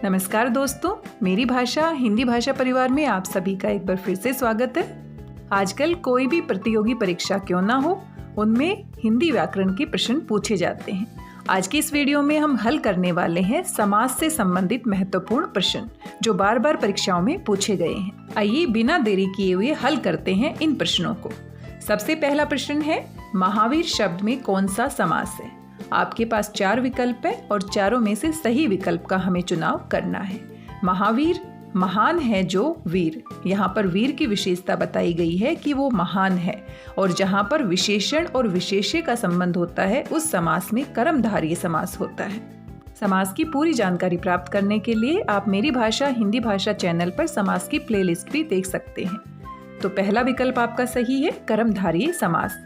नमस्कार दोस्तों, मेरी भाषा हिंदी भाषा परिवार में आप सभी का एक बार फिर से स्वागत है। आजकल कोई भी प्रतियोगी परीक्षा क्यों ना हो, उनमें हिंदी व्याकरण के प्रश्न पूछे जाते हैं। आज की इस वीडियो में हम हल करने वाले हैं समास से संबंधित महत्वपूर्ण प्रश्न जो बार बार परीक्षाओं में पूछे गए हैं। आइए बिना देरी किए हुए हल करते हैं इन प्रश्नों को। सबसे पहला प्रश्न है, महावीर शब्द में कौन सा समास है? आपके पास 4 विकल्प है और चारों में से सही विकल्प का हमें चुनाव करना है। महावीर, महान है जो वीर। यहाँ पर वीर की विशेषता बताई गई है कि वो महान है, और जहाँ पर विशेषण और विशेष्य का संबंध होता है उस समास में कर्मधारय समास होता है। समास की पूरी जानकारी प्राप्त करने के लिए आप मेरी भाषा हिंदी भाषा चैनल पर समास की प्लेलिस्ट भी देख सकते हैं। तो पहला विकल्प आपका सही है, कर्मधारय समास,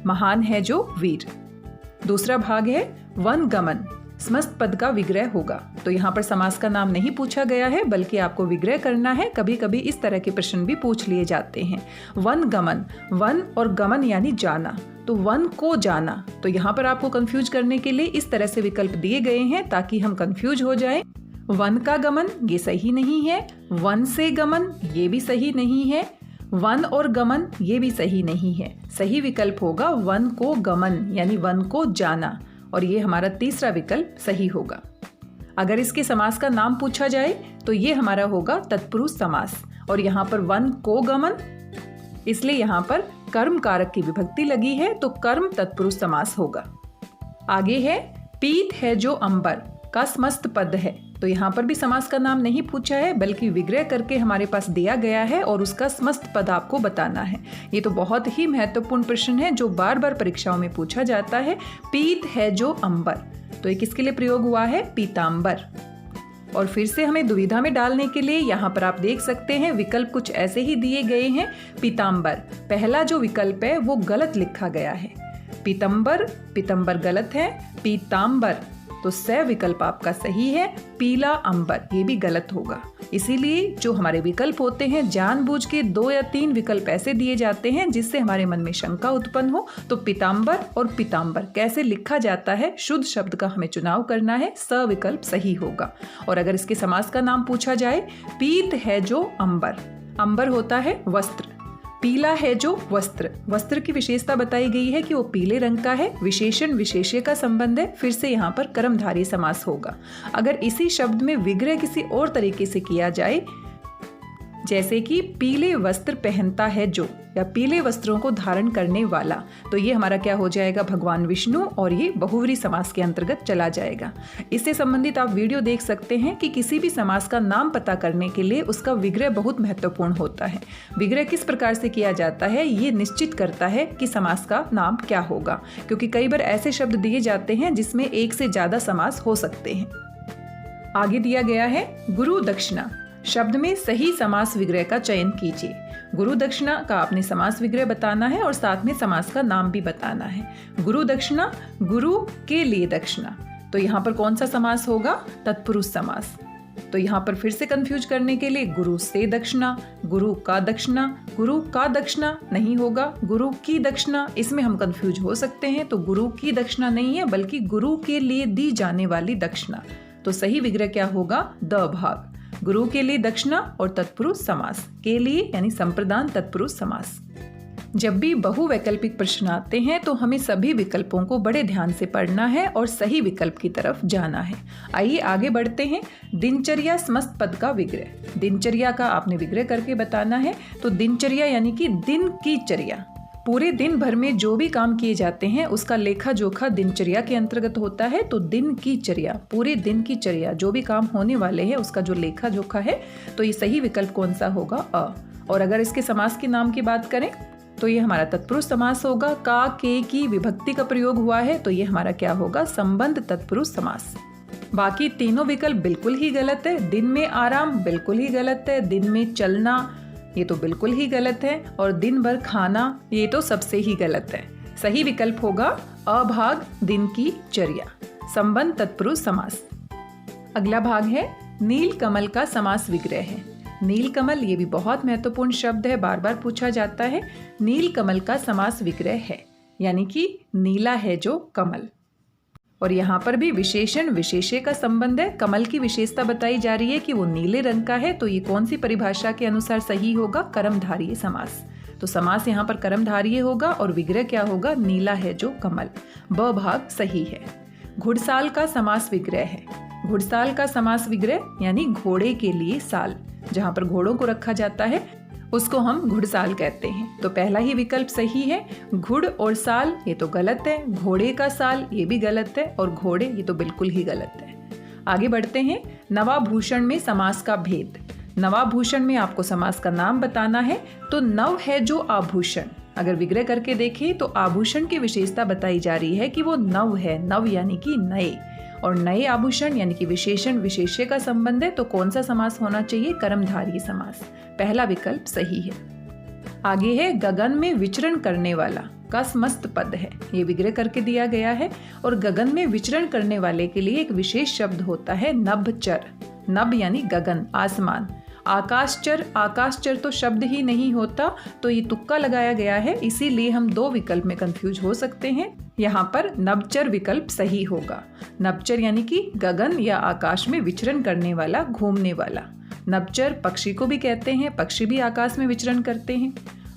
महान है जो वीर। दूसरा भाग है वनगमन, समस्त पद का विग्रह होगा। तो यहाँ पर समास का नाम नहीं पूछा गया है, बल्कि आपको विग्रह करना है। कभी कभी इस तरह के प्रश्न भी पूछ लिए जाते हैं। वनगमन, वन और गमन यानी जाना, तो वन को जाना। तो यहाँ पर आपको कंफ्यूज करने के लिए इस तरह से विकल्प दिए गए हैं ताकि हम कंफ्यूज हो जाएं। वन का गमन ये सही नहीं है, वन से गमन ये भी सही नहीं है, वन और गमन ये भी सही नहीं है। सही विकल्प होगा वन को गमन यानी वन को जाना, और ये हमारा तीसरा विकल्प सही होगा। अगर इसके समास का नाम पूछा जाए तो ये हमारा होगा तत्पुरुष समास, और यहाँ पर वन को गमन, इसलिए यहाँ पर कर्म कारक की विभक्ति लगी है, तो कर्म तत्पुरुष समास होगा। आगे है पीत है जो अंबर का समस्त पद है। तो यहाँ पर भी समास का नाम नहीं पूछा है, बल्कि विग्रह करके हमारे पास दिया गया है और उसका समस्त पद आपको बताना है। ये तो बहुत ही महत्वपूर्ण प्रश्न है जो बार बार परीक्षाओं में पूछा जाता है। पीत है जो अंबर, तो ये किसके लिए प्रयोग हुआ है? पीतांबर। और फिर से हमें दुविधा में डालने के लिए यहाँ पर आप देख सकते हैं विकल्प कुछ ऐसे ही दिए गए हैं। पीतांबर, पहला जो विकल्प है वो गलत लिखा गया है। पीतंबर, पीतंबर गलत है। पीतांबर, तो स विकल्प आपका सही है। पीला अंबर ये भी गलत होगा। इसीलिए जो हमारे विकल्प होते हैं जानबूझ के 2 या 3 विकल्प ऐसे दिए जाते हैं जिससे हमारे मन में शंका उत्पन्न हो। तो पीतांबर और पीतांबर कैसे लिखा जाता है, शुद्ध शब्द का हमें चुनाव करना है। स विकल्प सही होगा। और अगर इसके समास का नाम पूछा जाए, पीत है जो अंबर, अंबर होता है वस्त्र। पीला है जो वस्त्र, वस्त्र की विशेषता बताई गई है कि वो पीले रंग का है। विशेषण विशेष्य का संबंध है, फिर से यहाँ पर कर्मधारय समास होगा। अगर इसी शब्द में विग्रह किसी और तरीके से किया जाए, जैसे कि पीले वस्त्र पहनता है जो, या पीले वस्त्रों को धारण करने वाला, तो ये हमारा क्या हो जाएगा? भगवान विष्णु, और ये बहुव्रीहि समास के अंतर्गत चला जाएगा। इससे संबंधित आप वीडियो देख सकते हैं कि किसी भी समास का नाम पता करने के लिए उसका विग्रह बहुत महत्वपूर्ण होता है। विग्रह किस प्रकार से किया जाता है ये निश्चित करता है कि समास का नाम क्या होगा, क्योंकि कई बार ऐसे शब्द दिए जाते हैं जिसमें एक से ज्यादा समास हो सकते हैं। आगे दिया गया है गुरु दक्षिणा, शब्द में सही समास विग्रह का चयन कीजिए। गुरु दक्षिणा का आपने समास विग्रह बताना है और साथ में समास का नाम भी बताना है। गुरु दक्षिणा, गुरु के लिए दक्षिणा, तो यहाँ पर कौन सा समास होगा? तत्पुरुष समास। तो यहाँ पर फिर से कंफ्यूज करने के लिए गुरु से दक्षिणा, गुरु का दक्षिणा, गुरु का दक्षिणा नहीं होगा, गुरु की दक्षिणा, इसमें हम कंफ्यूज हो सकते हैं। तो गुरु की दक्षिणा नहीं है, बल्कि गुरु के लिए दी जाने वाली दक्षिणा। तो सही विग्रह क्या होगा? द भाग, गुरु के लिए दक्षिणा और तत्पुरुष समास के लिए यानी संप्रदान तत्पुरुष समास। जब भी बहुवैकल्पिक प्रश्न आते हैं तो हमें सभी विकल्पों को बड़े ध्यान से पढ़ना है और सही विकल्प की तरफ जाना है। आइए आगे बढ़ते हैं। दिनचर्या समस्त पद का विग्रह, दिनचर्या का आपने विग्रह करके बताना है। तो दिनचर्या यानी कि दिन की चर्या, पूरे दिन भर में जो भी काम किए जाते हैं उसका लेखा जोखा दिनचर्या के अंतर्गत होता है। तो दिन की चर्या, पूरे दिन की चर्या, जो भी काम होने वाले हैं उसका जो लेखा जोखा है, तो ये सही विकल्प कौन सा होगा? अ। और अगर इसके समास के नाम की बात करें तो ये हमारा तत्पुरुष समास होगा। का के की विभक्ति का प्रयोग हुआ है, तो ये हमारा क्या होगा? संबंध तत्पुरुष समास। बाकी तीनों विकल्प बिल्कुल ही गलत है। दिन में आराम बिल्कुल ही गलत है। दिन में चलना ये तो बिल्कुल ही गलत है, और दिन भर खाना ये तो सबसे ही गलत है। सही विकल्प होगा अभाग दिन की चर्या, संबंध तत्पुरुष समास। अगला भाग है नील कमल का समास विग्रह है। नील कमल ये भी बहुत महत्वपूर्ण शब्द है, बार बार पूछा जाता है। नील कमल का समास विग्रह है, यानी कि नीला है जो कमल। और यहाँ पर भी विशेषण विशेष्य का संबंध है। कमल की विशेषता बताई जा रही है कि वो नीले रंग का है, तो ये कौन सी परिभाषा के अनुसार सही होगा? कर्मधारय समास। तो समास यहाँ पर कर्मधारय होगा और विग्रह क्या होगा? नीला है जो कमल। ब भाग सही है। घुड़साल का समास विग्रह है। घुड़साल का समास विग्रह यानी घोड़े के लिए साल, जहाँ पर घोड़ों को रखा जाता है उसको हम घुड़साल कहते हैं। तो पहला ही विकल्प सही है। घुड़ और साल ये तो गलत है, घोड़े का साल ये भी गलत है, और घोड़े ये तो बिल्कुल ही गलत है। आगे बढ़ते हैं। नवाभूषण में समास का भेद। नवाभूषण में आपको समास का नाम बताना है। तो नव है जो आभूषण, अगर विग्रह करके देखें तो आभूषण की विशेषता बताई जा रही है कि वो नव है। नव यानी कि नए, और नए आभूषण यानी कि विशेषण विशेष्य का संबंध है। तो कौन सा समास होना चाहिए? कर्मधारय समास। पहला विकल्प सही है। आगे है गगन में विचरण करने वाला का समस्त पद है। ये विग्रह करके दिया गया है, और गगन में विचरण करने वाले के लिए एक विशेष शब्द होता है नभचर। नभ यानी गगन, आसमान। आकाशचर, आकाशचर तो शब्द ही नहीं होता, तो ये तुक्का लगाया गया है, इसीलिए हम दो विकल्प में कंफ्यूज हो सकते हैं। यहाँ पर नभचर विकल्प सही होगा। नभचर यानी कि गगन या आकाश में विचरण करने वाला, घूमने वाला। नभचर पक्षी को भी कहते हैं, पक्षी भी आकाश में विचरण करते हैं।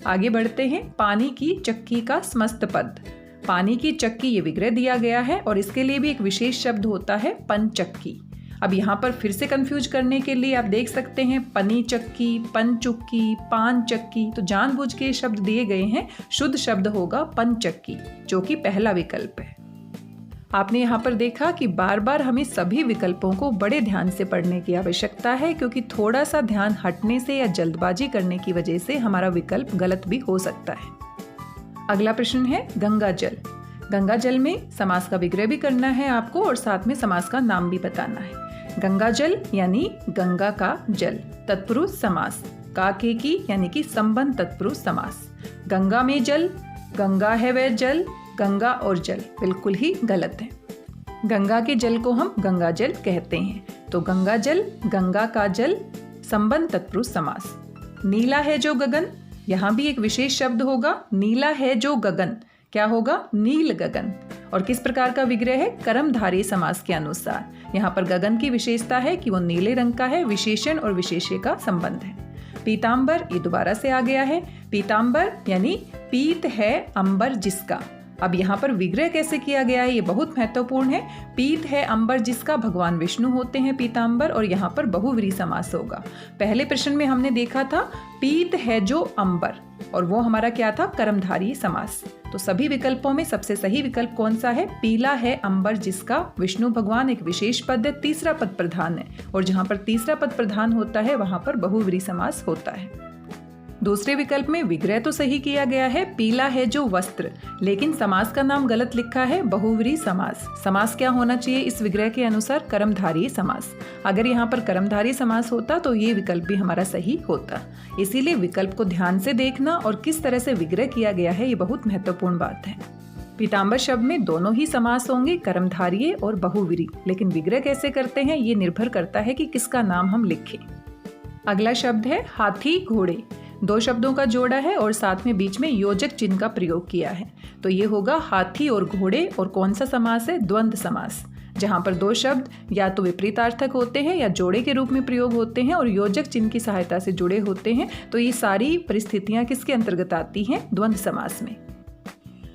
आगे बढ़ते हैं। पानी की चक्की का समस्त पद। पानी की चक्की ये विग्रह दिया गया है, और इसके लिए भी एक विशेष शब्द होता है पंचक्की। अब यहाँ पर फिर से कंफ्यूज करने के लिए आप देख सकते हैं पनी चक्की, पंचुक्की, पान चक्की, तो जानबूझ के शब्द दिए गए हैं। शुद्ध शब्द होगा पंचक्की, जो कि पहला विकल्प है। आपने यहाँ पर देखा कि बार बार हमें सभी विकल्पों को बड़े ध्यान से पढ़ने की आवश्यकता है, क्योंकि थोड़ा सा ध्यान हटने से या जल्दबाजी करने की वजह से हमारा विकल्प गलत भी हो सकता है। अगला प्रश्न है गंगा जल। गंगा जल में समास का विग्रह भी करना है आपको, और साथ में समास का नाम भी बताना है। गंगा जल यानी गंगा का जल। तत्पुरुष समास। का के की यानी कि संबंध तत्पुरुष समास। गंगा में जल, गंगा है वह जल, गंगा और जल बिल्कुल ही गलत है। गंगा के जल को हम गंगा जल कहते हैं। तो गंगा जल, गंगा का जल, संबंध तत्पुरुष समास। नीला है जो गगन, यहाँ भी एक विशेष शब्द होगा। नीला है जो गगन क्या होगा? नील गगन। और किस प्रकार का विग्रह है? कर्मधारय समास के अनुसार। यहाँ पर गगन की विशेषता है कि वो नीले रंग का है, विशेषण और विशेष्य का संबंध है। पीतांबर ये दोबारा से आ गया है। पीतांबर यानी पीत है अंबर जिसका। अब यहाँ पर विग्रह कैसे किया गया है ये बहुत महत्वपूर्ण है। पीत है अंबर जिसका, भगवान विष्णु होते हैं पीतांबर, और यहाँ पर बहुव्रीहि समास होगा। पहले प्रश्न में हमने देखा था पीत है जो अंबर, और वो हमारा क्या था? कर्मधारय समास। तो सभी विकल्पों में सबसे सही विकल्प कौन सा है? पीला है अंबर जिसका। विष्णु भगवान एक विशेष पद है, तीसरा पद प्रधान है, और जहाँ पर तीसरा पद प्रधान होता है वहाँ पर बहुव्रीहि समास होता है। दूसरे विकल्प में विग्रह तो सही किया गया है, पीला है जो वस्त्र, लेकिन समास का नाम गलत लिखा है, बहुव्रीहि समास। समास क्या होना चाहिए इस विग्रह के अनुसार? कर्मधारय समास। अगर यहाँ पर कर्मधारय समास होता तो ये विकल्प भी हमारा सही होता। इसीलिए विकल्प को ध्यान से देखना और किस तरह से विग्रह किया गया है ये बहुत महत्वपूर्ण बात है। पीतांबर शब्द में दोनों ही समास होंगे, कर्मधारय और बहुव्रीहि, लेकिन विग्रह कैसे करते हैं ये निर्भर करता है कि किसका नाम हम लिखें। अगला शब्द है हाथी घोड़े। दो शब्दों का जोड़ा है और साथ में बीच में योजक चिन्ह का प्रयोग किया है, तो ये होगा हाथी और घोड़े। और कौन सा समास है? द्वंद्व समास, जहाँ पर दो शब्द या तो विपरीतार्थक होते हैं या जोड़े के रूप में प्रयोग होते हैं और योजक चिन्ह की सहायता से जुड़े होते हैं। तो ये सारी परिस्थितियाँ किसके अंतर्गत आती हैं? द्वंद्व समास में।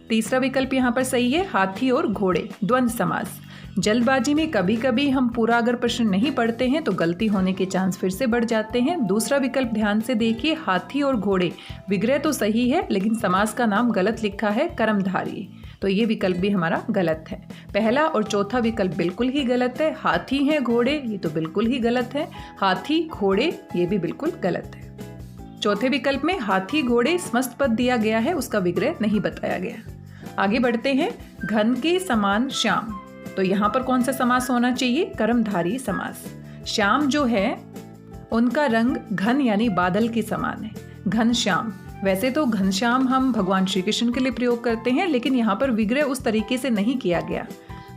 तीसरा विकल्प यहाँ पर सही है, हाथी और घोड़े, द्वंद्व समास। जल्दबाजी में कभी कभी हम पूरा अगर प्रश्न नहीं पढ़ते हैं तो गलती होने के चांस फिर से बढ़ जाते हैं। दूसरा विकल्प ध्यान से देखिए, हाथी और घोड़े, विग्रह तो सही है लेकिन समास का नाम गलत लिखा है, कर्मधारय, तो ये विकल्प भी हमारा गलत है। पहला और चौथा विकल्प बिल्कुल ही गलत है। हाथी है घोड़े, ये तो बिल्कुल ही गलत है। हाथी घोड़े, ये भी बिल्कुल गलत है। चौथे विकल्प में हाथी घोड़े समस्त पद दिया गया है, उसका विग्रह नहीं बताया गया। आगे बढ़ते हैं, घन के समान श्याम, तो यहाँ पर कौन सा समास होना चाहिए? कर्मधारय समास। श्याम जो है उनका रंग घन यानी बादल के समान है, घन श्याम। वैसे तो घनश्याम हम भगवान श्री कृष्ण के लिए प्रयोग करते हैं, लेकिन यहाँ पर विग्रह उस तरीके से नहीं किया गया।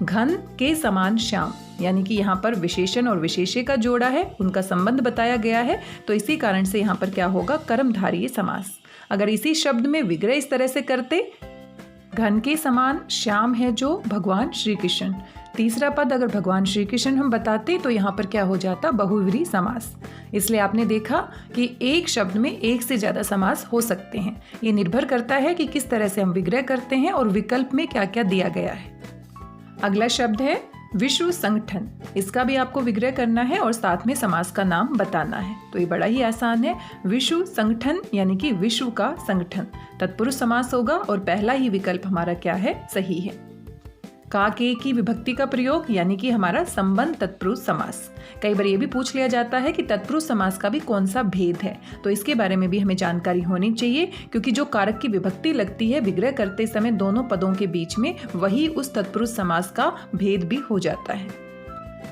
घन के समान श्याम यानी कि यहाँ पर विशेषण और विशेष्य का जोड़ा है, उनका संबंध बताया गया है, तो इसी कारण से यहाँ पर क्या होगा? कर्मधारय समास। अगर इसी शब्द में विग्रह इस तरह से करते, घन के समान श्याम है जो भगवान श्री कृष्ण। तीसरा पद अगर भगवान श्री कृष्ण हम बताते तो यहाँ पर क्या हो जाता, बहुव्रीहि समास। इसलिए आपने देखा कि एक शब्द में एक से ज़्यादा समास हो सकते हैं। ये निर्भर करता है कि किस तरह से हम विग्रह करते हैं और विकल्प में क्या क्या दिया गया है। अगला शब्द है विश्व संगठन। इसका भी आपको विग्रह करना है और साथ में समास का नाम बताना है। तो ये बड़ा ही आसान है। विश्व संगठन यानी कि विश्व का संगठन, तत्पुरुष समास होगा और पहला ही विकल्प हमारा क्या है, सही है। का के की विभक्ति का प्रयोग यानी कि हमारा संबंध तत्पुरुष समास। कई बार ये भी पूछ लिया जाता है कि तत्पुरुष समास का भी कौन सा भेद है, तो इसके बारे में भी हमें जानकारी होनी चाहिए, क्योंकि जो कारक की विभक्ति लगती है विग्रह करते समय दोनों पदों के बीच में, वही उस तत्पुरुष समास का भेद भी हो जाता है।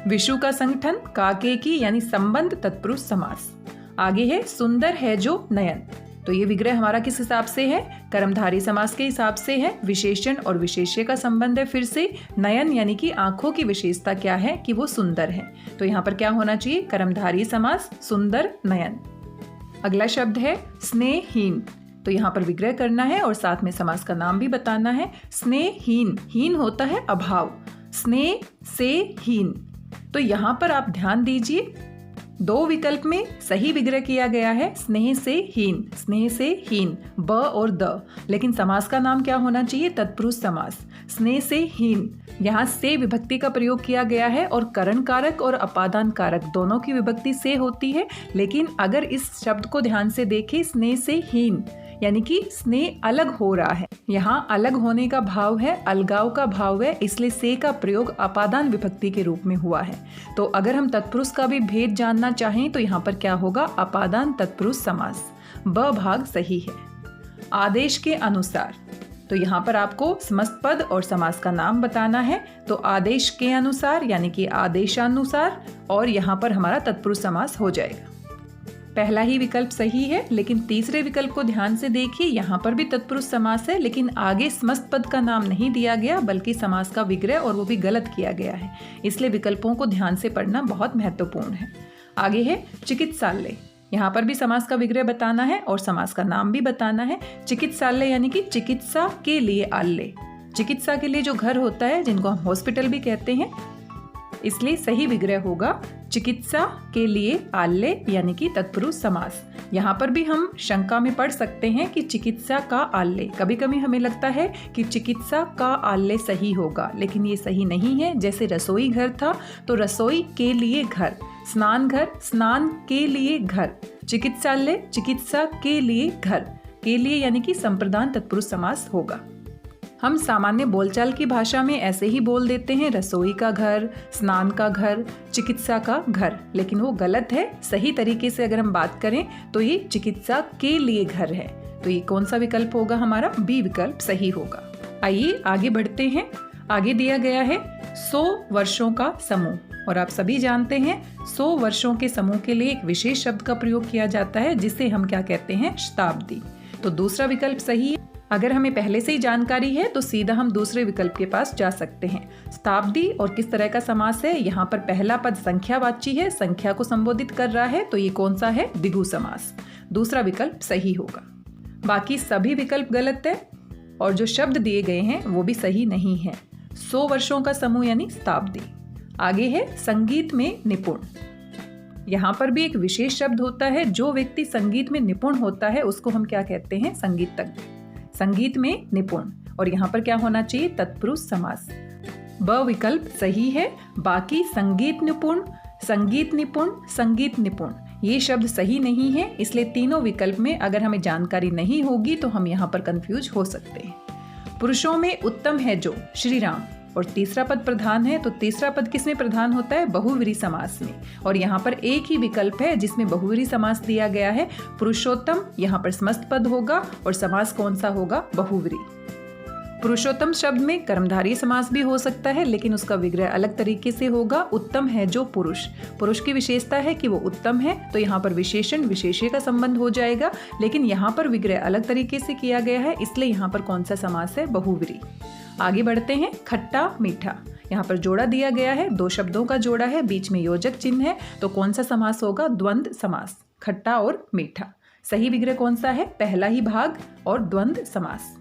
विश्व का संगठन, का के की यानी संबंध तत्पुरुष समास। आगे है सुंदर है जो नयन। तो ये विग्रह हमारा किस हिसाब से है, कर्मधारय समास के हिसाब से है। विशेषण और विशेष्य का संबंध है। फिर से नयन यानी कि आंखों की विशेषता क्या है कि वो सुंदर है, तो यहाँ पर क्या होना चाहिए, कर्मधारय समास, सुंदर नयन। अगला शब्द है स्नेहहीन। तो यहाँ पर विग्रह करना है और साथ में समास का नाम भी बताना है। स्नेहहीन, हीन होता है अभाव, स्नेह से हीन। तो यहाँ पर आप ध्यान दीजिए, दो विकल्प में सही विग्रह किया गया है, स्नेह से हीन, स्नेह से हीन, ब और द, लेकिन समास का नाम क्या होना चाहिए, तत्पुरुष समास। स्नेह से हीन, यहाँ से विभक्ति का प्रयोग किया गया है और करण कारक और अपादान कारक दोनों की विभक्ति से होती है, लेकिन अगर इस शब्द को ध्यान से देखें, स्नेह से हीन यानी कि स्नेह अलग हो रहा है। यहाँ अलग होने का भाव है, अलगाव का भाव है, इसलिए से का प्रयोग अपादान विभक्ति के रूप में हुआ है। तो अगर हम तत्पुरुष का भी भेद जानना चाहें तो यहाँ पर क्या होगा, अपादान तत्पुरुष समास। ब भाग सही है। आदेश के अनुसार, तो यहाँ पर आपको समस्त पद और समास का नाम बताना है। तो आदेश के अनुसार यानी कि आदेशानुसार, और यहाँ पर हमारा तत्पुरुष समास हो जाएगा। पहला ही विकल्प सही है, लेकिन तीसरे विकल्प को ध्यान से देखिए, यहाँ पर भी तत्पुरुष समास है, लेकिन आगे समस्त पद का नाम नहीं दिया गया बल्कि समास का विग्रह, और वो भी गलत किया गया है। इसलिए विकल्पों को ध्यान से पढ़ना बहुत महत्वपूर्ण है। आगे है चिकित्सालय। यहाँ पर भी समास का विग्रह बताना है और समास का नाम भी बताना है। चिकित्सालय यानी कि चिकित्सा के लिए आलय, चिकित्सा के लिए जो घर होता है जिनको हम हॉस्पिटल भी कहते हैं, इसलिए सही विग्रह होगा चिकित्सा के लिए आलय यानी कि तत्पुरुष समास। यहाँ पर भी हम शंका में पढ़ सकते हैं कि चिकित्सा का आलय, कभी कभी हमें लगता है कि चिकित्सा का आलय सही होगा, लेकिन ये सही नहीं है। जैसे रसोई घर था तो रसोई के लिए घर, स्नान घर स्नान के लिए घर, चिकित्सालय चिकित्सा के लिए घर, के लिए यानी कि संप्रदान तत्पुरुष समास होगा। हम सामान्य बोलचाल की भाषा में ऐसे ही बोल देते हैं, रसोई का घर, स्नान का घर, चिकित्सा का घर, लेकिन वो गलत है। सही तरीके से अगर हम बात करें तो ये चिकित्सा के लिए घर है। तो ये कौन सा विकल्प होगा, हमारा बी विकल्प सही होगा। आइए आगे बढ़ते हैं। आगे दिया गया है 100 वर्षों का समूह, और आप सभी जानते हैं 100 वर्षों के समूह के लिए एक विशेष शब्द का प्रयोग किया जाता है जिसे हम क्या कहते हैं, शताब्दी। तो दूसरा विकल्प सही है। अगर हमें पहले से ही जानकारी है तो सीधा हम दूसरे विकल्प के पास जा सकते हैं। शताब्दी और किस तरह का समास है, यहाँ पर पहला पद संख्यावाची है, संख्या को संबोधित कर रहा है, तो ये कौन सा है, द्विगु समास। दूसरा विकल्प सही होगा। बाकी सभी विकल्प गलत है और जो शब्द दिए गए हैं वो भी सही नहीं है। 100 वर्षों का समूह यानी शताब्दी। आगे है संगीत में निपुण। यहाँ पर भी एक विशेष शब्द होता है, जो व्यक्ति संगीत में निपुण होता है उसको हम क्या कहते हैं, संगीतज्ञ, संगीत में निपुण। और यहाँ पर क्या होना चाहिए, तत्पुरुष समास। ब विकल्प सही है। बाकी संगीत निपुण, संगीत निपुण, संगीत निपुण ये शब्द सही नहीं है। इसलिए तीनों विकल्प में अगर हमें जानकारी नहीं होगी तो हम यहाँ पर कंफ्यूज हो सकते हैं। पुरुषों में उत्तम है जो, श्री राम, और तीसरा पद प्रधान है, तो तीसरा पद किसमें प्रधान होता है, बहुव्रीहि समास में। और यहाँ पर एक ही विकल्प है जिसमें बहुव्रीहि समास दिया गया है, पुरुषोत्तम। यहाँ पर समस्त पद होगा और समास कौन सा होगा, बहुव्रीहि। पुरुषोत्तम शब्द में कर्मधारय समास भी हो सकता है, लेकिन उसका विग्रह अलग तरीके से होगा। उत्तम है जो पुरुष, पुरुष की विशेषता है कि वो उत्तम है, तो यहाँ पर विशेषण विशेष्य का संबंध हो जाएगा, लेकिन यहाँ पर विग्रह अलग तरीके से किया गया है, इसलिए यहाँ पर कौन सा समास है, बहुव्रीहि। आगे बढ़ते हैं। खट्टा मीठा, यहाँ पर जोड़ा दिया गया है, 2 शब्दों का जोड़ा है, बीच में योजक चिन्ह है, तो कौन सा समास होगा, द्वंद्व समास। खट्टा और मीठा, सही विग्रह कौन सा है, पहला ही भाग और द्वंद्व समास।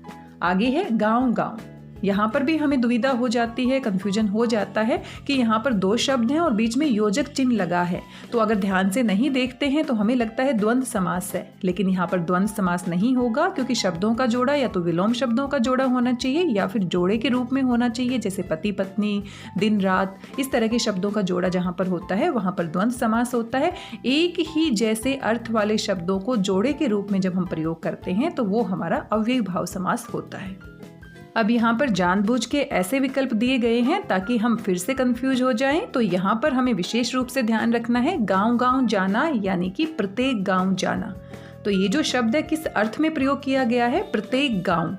आगे है गांव गांव। यहाँ पर भी हमें दुविधा हो जाती है, कंफ्यूजन हो जाता है कि यहाँ पर दो शब्द हैं और बीच में योजक चिन्ह लगा है। तो अगर ध्यान से नहीं देखते हैं तो हमें लगता है द्वंद्व समास है, लेकिन यहाँ पर द्वंद्व समास नहीं होगा, क्योंकि शब्दों का जोड़ा या तो विलोम शब्दों का जोड़ा होना चाहिए या फिर जोड़े के रूप में होना चाहिए, जैसे पति पत्नी, दिन रात, इस तरह के शब्दों का जोड़ा जहाँ पर होता है वहाँ पर द्वंद्व समास होता है। एक ही जैसे अर्थ वाले शब्दों को जोड़े के रूप में जब हम प्रयोग करते हैं तो वो हमारा अव्ययी भाव समास होता है। अब यहाँ पर जानबूझ के ऐसे विकल्प दिए गए हैं ताकि हम फिर से कंफ्यूज हो जाएं। तो यहाँ पर हमें विशेष रूप से ध्यान रखना है गांव गांव जाना, यानी कि प्रत्येक गांव जाना। तो ये जो शब्द है किस अर्थ में प्रयोग किया गया है? प्रत्येक गांव।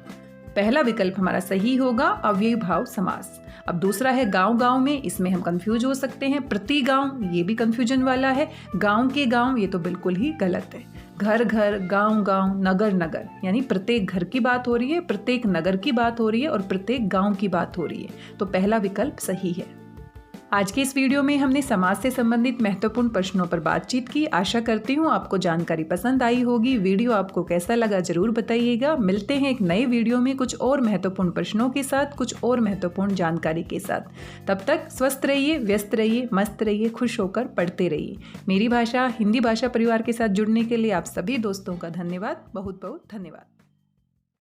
पहला विकल्प हमारा सही होगा, अव्ययी भाव समास। अब दूसरा है गांव गांव में, इसमें हम कंफ्यूज हो सकते हैं। प्रति गांव, ये भी कंफ्यूजन वाला है। गांव के गांव, ये तो बिल्कुल ही गलत है। घर घर, गांव गांव, नगर नगर, यानी प्रत्येक घर की बात हो रही है, प्रत्येक नगर की बात हो रही है और प्रत्येक गांव की बात हो रही है। तो पहला विकल्प सही है। आज के इस वीडियो में हमने समाज से संबंधित महत्वपूर्ण प्रश्नों पर बातचीत की। आशा करती हूँ आपको जानकारी पसंद आई होगी। वीडियो आपको कैसा लगा जरूर बताइएगा। मिलते हैं एक नए वीडियो में कुछ और महत्वपूर्ण प्रश्नों के साथ, कुछ और महत्वपूर्ण जानकारी के साथ। तब तक स्वस्थ रहिए, व्यस्त रहिए, मस्त रहिए, खुश होकर पढ़ते रहिए। मेरी भाषा हिंदी भाषा परिवार के साथ जुड़ने के लिए आप सभी दोस्तों का धन्यवाद, बहुत बहुत धन्यवाद।